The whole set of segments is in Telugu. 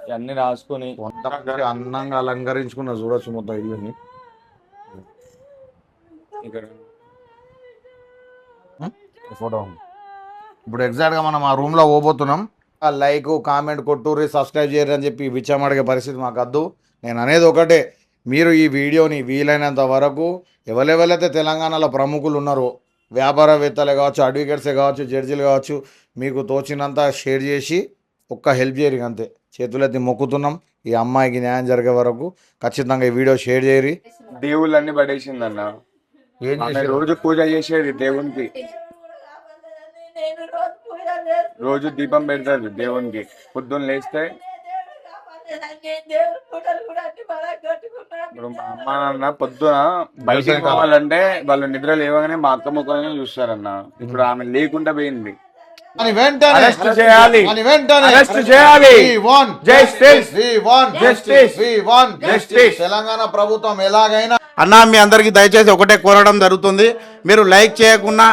ఇవన్నీ రాసుకొని అందంగా అలంకరించుకున్న చూడొచ్చు మొత్తం ఇల్లుని. ఇక్కడ ఫోటో ఇప్పుడు ఎగ్జాక్ట్గా మనం ఆ రూమ్లో పోబోతున్నాం. లైక్ కామెంట్ కొట్టుర్రి, సబ్స్క్రైబ్ చేయరు అని చెప్పి విచ్చం అడిగే పరిస్థితి మాకు వద్దు. నేను అనేది ఒకటే, మీరు ఈ వీడియోని వీలైనంత వరకు ఎవరెవరైతే తెలంగాణలో ప్రముఖులు ఉన్నారో, వ్యాపారవేత్తలే కావచ్చు, అడ్వకేట్సే కావచ్చు, జడ్జిలు కావచ్చు, మీకు తోచినంత షేర్ చేసి ఒక్క హెల్ప్ చేయరు అంతే. చేతులెత్తి మొక్కుతున్నాం. ఈ అమ్మాయికి న్యాయం జరిగే వరకు ఖచ్చితంగా ఈ వీడియో షేర్ చేయరి. దేవుళ్ళన్నీ పడేసిందన్న. ఏం ఆమె రోజు పూజ చేసేది దేవునికి, రోజు దీపం పెడతాది దేవునికి. పొద్దున్న లేస్తే ఇప్పుడు మా అమ్మ నాన్న పొద్దున బయటికి పోవాలంటే వాళ్ళు నిద్ర లేవగానే మా అక్క ముఖంగా చూస్తారన్న. ఇప్పుడు ఆమె లేకుండా పోయింది. అరెస్ట్ చేయాలి, అరెస్ట్ చేయాలి. Justice, justice, justice. తెలంగాణ ప్రభుత్వం ఎలాగైనా అన్నా మీ అందరికీ దయచేసి ఒకటే కోరడం జరుగుతుంది. మీరు లైక్ చేయకుండా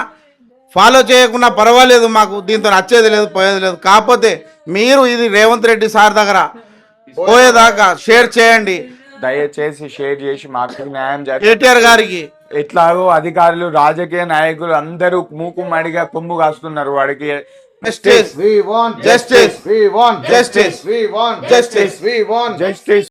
ఫాలో చేయకుండా పర్వాలేదు, మాకు దీంతో నచ్చేది లేదు పోయేది లేదు. కాకపోతే మీరు ఇది రేవంత్ రెడ్డి సార్ దగ్గర పోయేదాకా షేర్ చేయండి. దయచేసి షేర్ చేసి మాకు న్యాయం జరిగి కేటీఆర్ గారికి ఎట్లాగో అధికారులు, రాజకీయ నాయకులు అందరూ మూకుమ్మడిగా కొమ్ము కాస్తున్నారు వాడికి. Justice, we want justice, we want justice, we want justice, we want justice.